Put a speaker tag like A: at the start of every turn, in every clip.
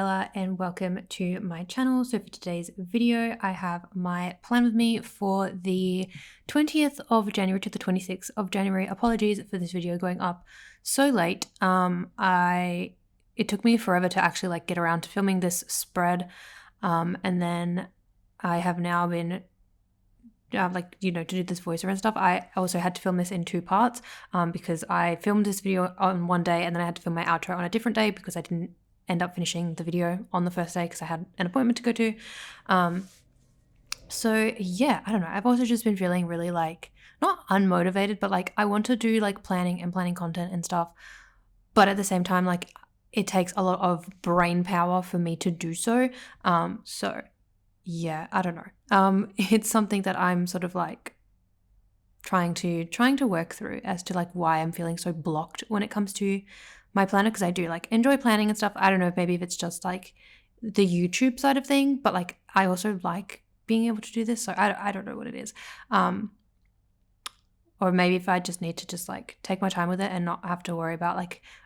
A: Bella and welcome to my channel. So for today's video, I have my plan with me for the 20th of January to the 26th of January. Apologies for this video going up so late. It took me forever to actually get around to filming this spread. And then I have now been to do this voiceover and stuff. I also had to film this in 2 parts because I filmed this video on one day and then I had to film my outro on a different day because I didn't end up finishing the video on the first day because I had an appointment to go to. So yeah, I don't know. I've also just been feeling really not unmotivated, but I want to do planning content and stuff. But at the same time, it takes a lot of brain power for me to do so. So yeah, I don't know. It's something that I'm sort of trying to work through as to why I'm feeling so blocked when it comes to my planner, because I do enjoy planning and stuff. I don't know if maybe if it's just the YouTube side of thing, but I also like being able to do this. So I don't know what it is. Or maybe if I just need to just take my time with it and not have to worry about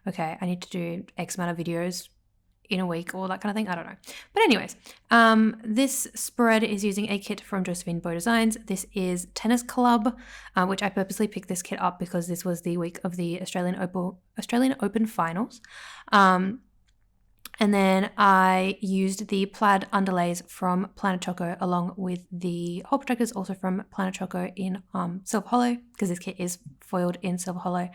A: okay, I need to do X amount of videos in a week or that kind of thing. I don't know. But anyways, this spread is using a kit from Josephine Bow Designs. This is Tennis Club, which I purposely picked this kit up because this was the week of the Australian Open finals. And then I used the plaid underlays from Planner Choco along with the hole protectors also from Planner Choco in Silver Holo, because this kit is foiled in Silver Holo.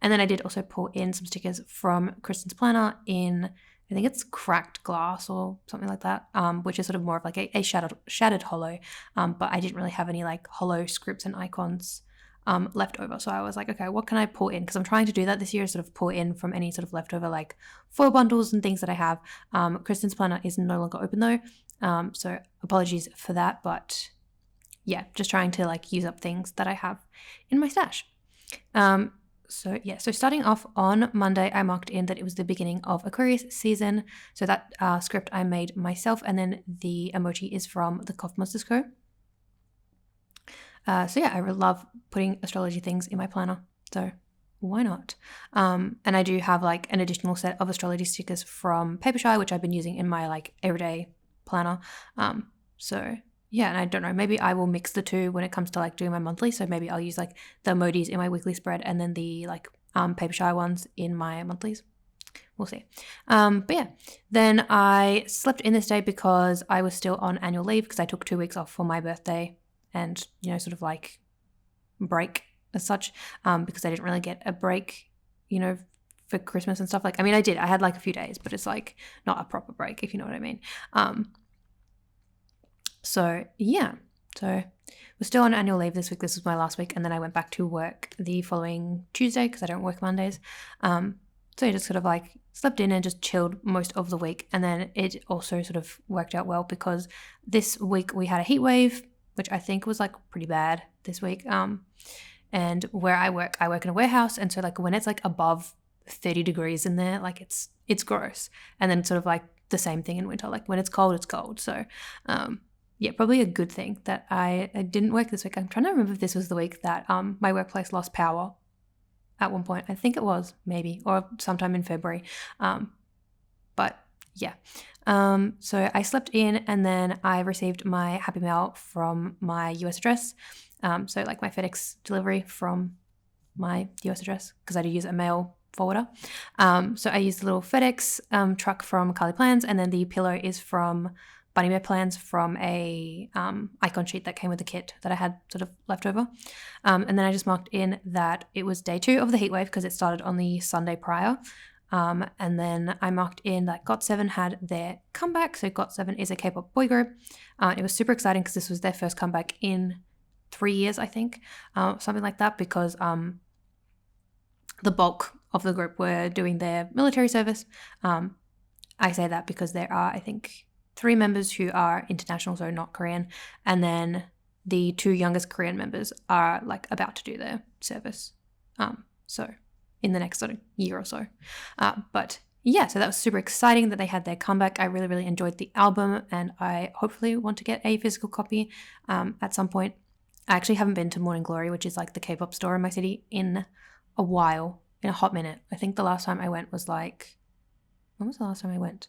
A: And then I did also pull in some stickers from Kristannes Planner in, I think it's cracked glass or something like that, which is sort of more of a shattered holo. But I didn't really have any holo scripts and icons left over. So I was okay, what can I pull in? Because I'm trying to do that this year, sort of pull in from any sort of leftover foil bundles and things that I have. Kristannes Planner is no longer open though. So apologies for that. But yeah, just trying to use up things that I have in my stash. So starting off on Monday, I marked in that it was the beginning of Aquarius season. So that script I made myself, and then the emoji is from the Cough Monsters Co. So yeah, I really love putting astrology things in my planner. So why not? And I do have an additional set of astrology stickers from Papershy, which I've been using in my everyday planner. So yeah, and I don't know, maybe I will mix the two when it comes to doing my monthly. So maybe I'll use the emojis in my weekly spread and then the Papershy ones in my monthlies. We'll see. But yeah, then I slept in this day because I was still on annual leave because I took 2 weeks off for my birthday and, sort of break as such, because I didn't really get a break, for Christmas and stuff. I did. I had a few days, but it's not a proper break, if you know what I mean. So yeah, so we're still on annual leave this week. This was my last week, and then I went back to work the following Tuesday because I don't work Mondays. So I just sort of slept in and just chilled most of the week, and then it also sort of worked out well because this week we had a heat wave, which I think was pretty bad this week. And where I work in a warehouse, and so when it's above 30 degrees in there, it's gross. And then sort of the same thing in winter, when it's cold, it's cold. So yeah, probably a good thing that I didn't work this week. I'm trying to remember if this was the week that my workplace lost power at one point. I think it was, maybe, or sometime in February. But yeah. So I slept in, and then I received my Happy Mail from my US address. So my FedEx delivery from my US address, because I do use a mail forwarder. So I used the little FedEx truck from Carly Plans, and then the pillow is from Bunny Bear Plans from a icon sheet that came with the kit that I had sort of left over. And then I just marked in that it was day 2 of the heatwave because it started on the Sunday prior. And then I marked in that GOT7 had their comeback. So GOT7 is a K-pop boy group. It was super exciting because this was their first comeback in 3 years, I think, something like that, because the bulk of the group were doing their military service. I say that because there are, I think, 3 members who are international, so not Korean, and then the 2 youngest Korean members are about to do their service. So in the next sort of year or so. But yeah, so that was super exciting that they had their comeback. I really, really enjoyed the album, and I hopefully want to get a physical copy at some point. I actually haven't been to Morning Glory, which is the K-pop store in my city, in a while, in a hot minute. I think the last time I went was when was the last time I went?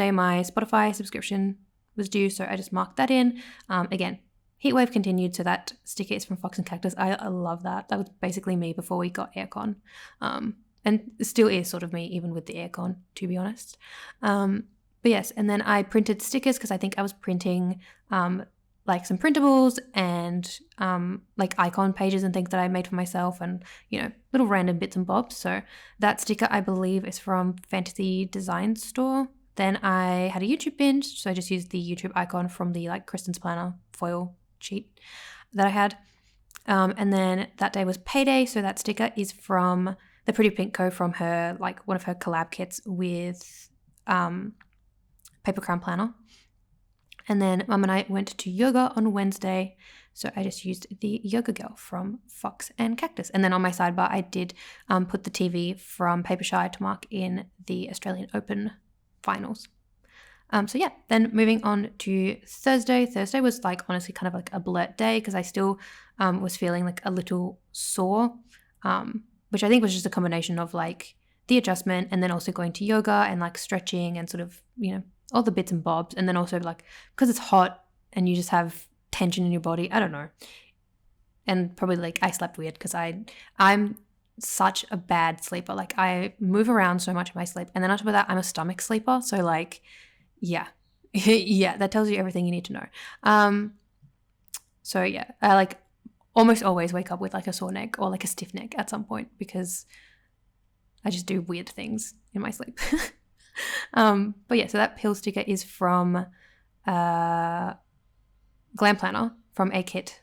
A: Wednesday my Spotify subscription was due, so I just marked that in. Again, heatwave continued, so that sticker is from Fox and Cactus. I love that. That was basically me before we got aircon, and still is sort of me even with the aircon, to be honest. But yes, and then I printed stickers because I think I was printing like some printables and like icon pages and things that I made for myself, and little random bits and bobs. So that sticker I believe is from Fantasy Design Store. Then I had a YouTube binge, so I just used the YouTube icon from the like Kristannes planner foil sheet that I had. And then that day was payday, so that sticker is from the Pretty Pink Co. from her, like one of her collab kits with Paper Crown Planner. And then Mum and I went to yoga on Wednesday, so I just used the Yoga Girl from Fox and Cactus. And then on my sidebar, I did put the TV from 𝚑𝚘𝚘𝚗𝚡 to mark in the Australian Open finals. So yeah, then moving on to Thursday. Thursday was like honestly kind of like a blurt day because I still was feeling like a little sore, which I think was just a combination of like the adjustment and then also going to yoga and like stretching and sort of, all the bits and bobs. And then also like because it's hot and you just have tension in your body. I don't know. And probably like I slept weird because I'm such a bad sleeper. Like I move around so much in my sleep. And then on top of that, I'm a stomach sleeper. So like, yeah. Yeah, that tells you everything you need to know. So yeah, I like almost always wake up with like a sore neck or like a stiff neck at some point because I just do weird things in my sleep. But yeah, so that pill sticker is from Glam Planner, from a kit,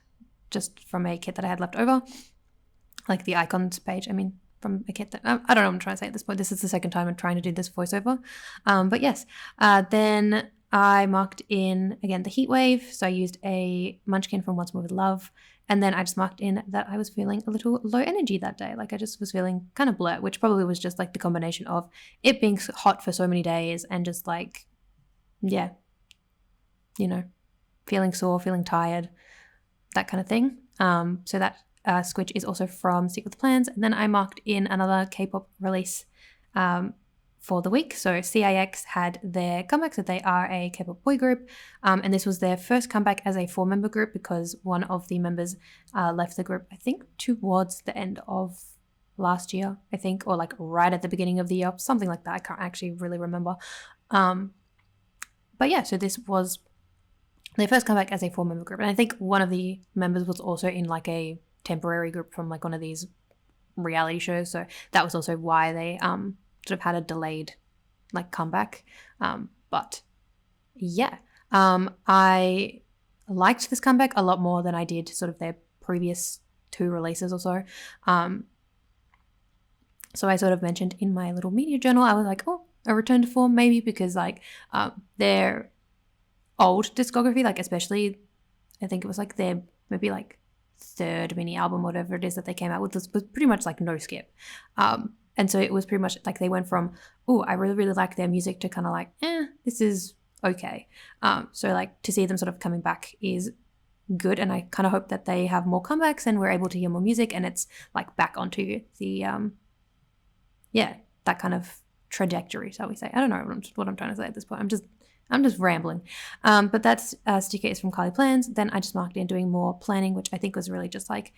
A: just from a kit that I had left over, like the icons page. I mean, from a kit that I don't know what I'm trying to say at this point. This is the second time I'm trying to do this voiceover. But yes, then I marked in again the heat wave. So I used a munchkin from Once More with Love. And then I just marked in that I was feeling a little low energy that day. Like I just was feeling kind of blur, which probably was just like the combination of it being hot for so many days and just like, yeah, you know, feeling sore, feeling tired, that kind of thing. So that squidge is also from Stick With Plans. And then I marked in another K-pop release for the week. So CIX had their comeback, so they are a K-pop boy group, and this was their first comeback as a 4-member group because one of the members left the group, I think, towards the end of last year, I think, or like right at the beginning of the year, something like that. I can't actually really remember. But yeah, so this was their first comeback as a 4-member group, and I think one of the members was also in like a temporary group from like one of these reality shows, so that was also why they sort of had a delayed like comeback. But yeah, I liked this comeback a lot more than I did sort of their previous 2 releases or so. So I sort of mentioned in my little media journal, I was like, oh, a return to form maybe, because like their old discography, like especially I think it was like their maybe like 3rd mini album, whatever it is that they came out with, was pretty much like no skip. And so it was pretty much like they went from, oh, I really, really like their music to kind of like, this is okay. So like to see them sort of coming back is good. And I kind of hope that they have more comebacks and we're able to hear more music and it's like back onto the, that kind of trajectory, shall we say. I don't know what I'm trying to say at this point. I'm just rambling. But that sticker is from Kylie Plans. Then I just marked in doing more planning, which I think was really just like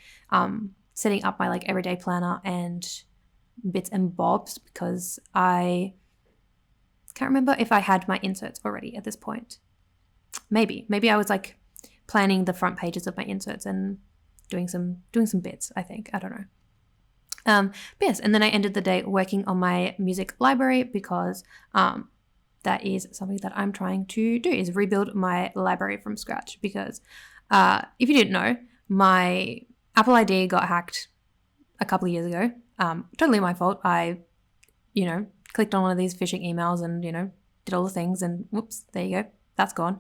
A: setting up my like everyday planner and bits and bobs, because I can't remember if I had my inserts already at this point. Maybe I was like planning the front pages of my inserts and doing some bits, I think. I don't know. But yes, and then I ended the day working on my music library because that is something that I'm trying to do, is rebuild my library from scratch. Because if you didn't know, my Apple ID got hacked a couple of years ago. Totally my fault. I, clicked on one of these phishing emails and, did all the things and whoops, there you go. That's gone.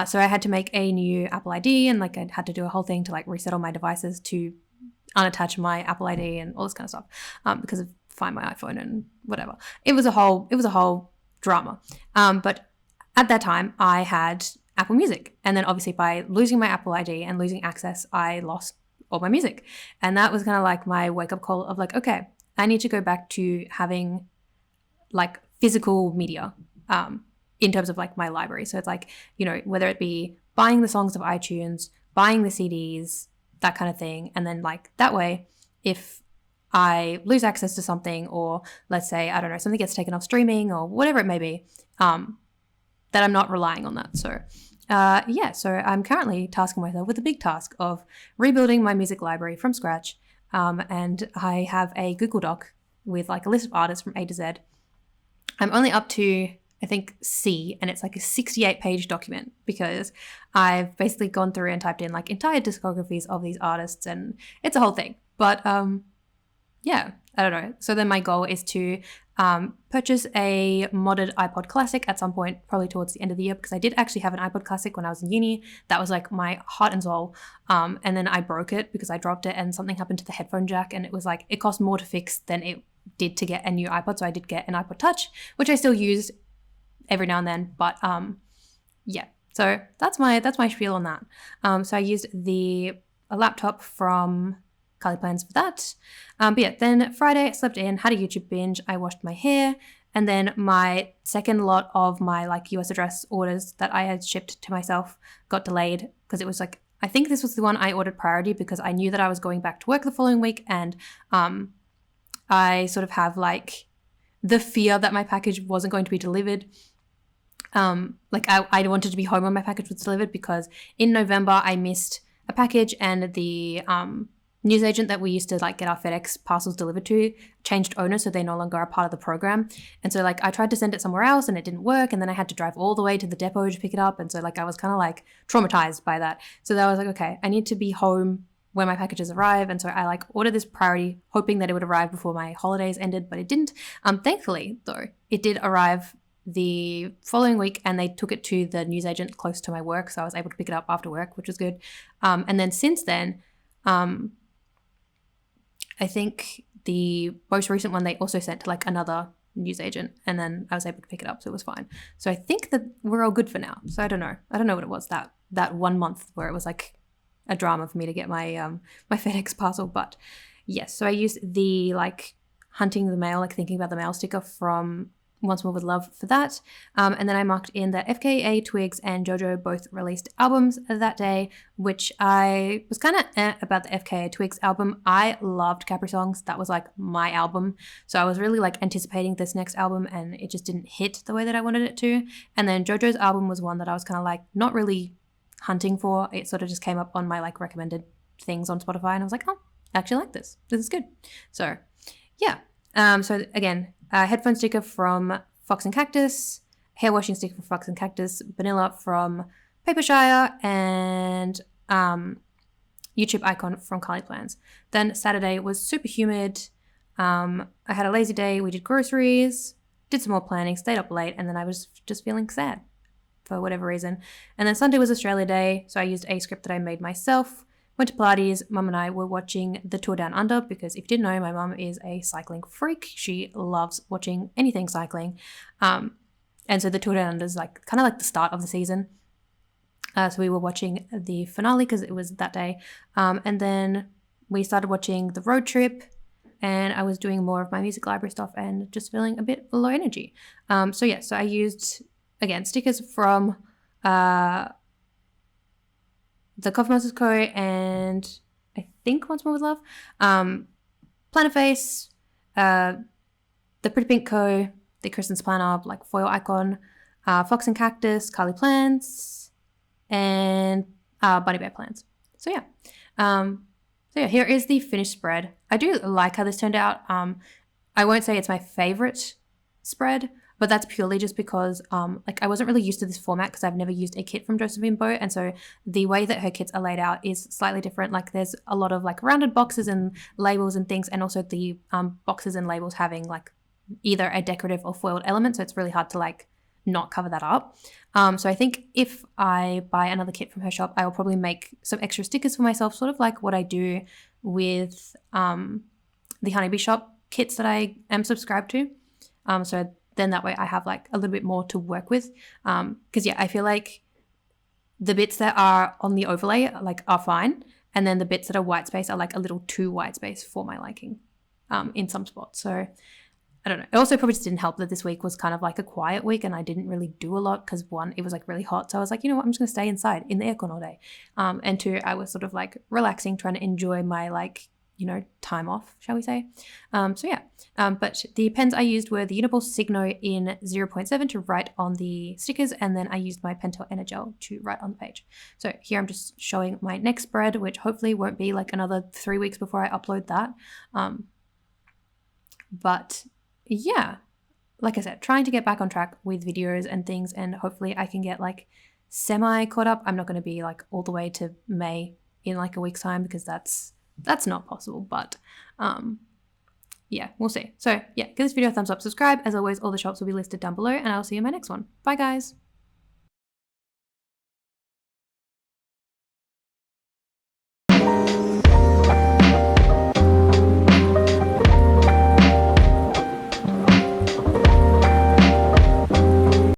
A: So I had to make a new Apple ID and like I had to do a whole thing to like reset all my devices to unattach my Apple ID and all this kind of stuff because of Find My iPhone and whatever. It was a whole drama. But at that time I had Apple Music, and then obviously by losing my Apple ID and losing access, I lost all my music. And that was kind of like my wake-up call of like, okay, I need to go back to having like physical media in terms of like my library. So it's like, whether it be buying the songs of iTunes, buying the CDs, that kind of thing. And then like that way, if I lose access to something, or let's say, I don't know, something gets taken off streaming or whatever it may be, that I'm not relying on that. So so I'm currently tasking myself with the big task of rebuilding my music library from scratch. And I have a Google Doc with like a list of artists from A to Z. I'm only up to, I think, C, and it's like a 68-page document because I've basically gone through and typed in like entire discographies of these artists, and it's a whole thing. But I don't know. So then my goal is to purchase a modded iPod Classic at some point, probably towards the end of the year, because I did actually have an iPod Classic when I was in uni. That was like my heart and soul. And then I broke it because I dropped it and something happened to the headphone jack, and it was like, it cost more to fix than it did to get a new iPod. So I did get an iPod Touch, which I still use every now and then. But so that's my spiel on that. So I used a laptop from Kylie Plans for that. But then Friday I slept in, had a YouTube binge, I washed my hair, and then my second lot of my like US address orders that I had shipped to myself got delayed because it was like, I think this was the one I ordered priority because I knew that I was going back to work the following week, and I sort of have like the fear that my package wasn't going to be delivered. Like I wanted to be home when my package was delivered because in November I missed a package, and the newsagent that we used to like get our FedEx parcels delivered to changed owners, so they're no longer a part of the program. And so like I tried to send it somewhere else and it didn't work, and then I had to drive all the way to the depot to pick it up. And so like I was kind of like traumatized by that. So I was like, okay, I need to be home when my packages arrive. And so I like ordered this priority, hoping that it would arrive before my holidays ended, but it didn't. Thankfully though, it did arrive the following week, and they took it to the newsagent close to my work, so I was able to pick it up after work, which was good. And then since then, I think the most recent one they also sent to like another newsagent, and then I was able to pick it up, so it was fine. So I think that we're all good for now. So I don't know what it was that 1 month where it was like a drama for me to get my my FedEx parcel. But yes, so I used the like hunting the mail, like thinking about the mail sticker from Once More With Love for that. And then I marked in that FKA Twigs and JoJo both released albums that day, which I was kind of about the FKA Twigs album. I loved Capri Songs. That was like my album. So I was really like anticipating this next album, and it just didn't hit the way that I wanted it to. And then JoJo's album was one that I was kind of like not really hunting for. It sort of just came up on my like recommended things on Spotify, and I was like, oh, I actually like this. This is good. So yeah. So again, headphone sticker from Fox and Cactus, hair washing sticker from Fox and Cactus, vanilla from Papershire, and YouTube icon from Carly Plans. Then Saturday was super humid. I had a lazy day. We did groceries, did some more planning, stayed up late, and then I was just feeling sad for whatever reason. And then Sunday was Australia Day, so I used a script that I made myself. Went to Pilates. Mum and I were watching the Tour Down Under, because if you didn't know, my mum is a cycling freak. She loves watching anything cycling. And so the Tour Down Under is like kind of like the start of the season. So we were watching the finale because it was that day. And then we started watching The Road Trip, and I was doing more of my music library stuff and just feeling a bit low energy. So I used, again, stickers from the Coffee Monsters Co. and I think Once More With Love, Planner Face, the Pretty Pink Co., the Kristannes planner, like foil icon, Fox and Cactus, Carly Plants, and Bunny Bear Plants. So here is the finished spread. I do like how this turned out. I won't say it's my favorite spread, but that's purely just because like I wasn't really used to this format because I've never used a kit from Josephine Bow, and so the way that her kits are laid out is slightly different. Like there's a lot of like rounded boxes and labels and things, and also the boxes and labels having like either a decorative or foiled element, so it's really hard to like not cover that up. So I think if I buy another kit from her shop, I will probably make some extra stickers for myself, sort of like what I do with the Honeybee Shop kits that I am subscribed to. So then that way I have like a little bit more to work with. Because I feel like the bits that are on the overlay like are fine, and then the bits that are white space are like a little too white space for my liking in some spots. So I don't know. It also probably just didn't help that this week was kind of like a quiet week, and I didn't really do a lot because one, it was like really hot. So I was like, you know what, I'm just going to stay inside in the aircon all day. And two, I was sort of like relaxing, trying to enjoy my like, time off, shall we say. But the pens I used were the Uniball Signo in 0.7 to write on the stickers, and then I used my Pentel Energel to write on the page. So here I'm just showing my next spread, which hopefully won't be like another 3 weeks before I upload that. But yeah, like I said, trying to get back on track with videos and things, and hopefully I can get like semi caught up. I'm not going to be like all the way to May in like a week's time, because that's not possible, but we'll see. So give this video a thumbs up, subscribe. As always, all the shops will be listed down below, and I'll see you in my next one. Bye guys.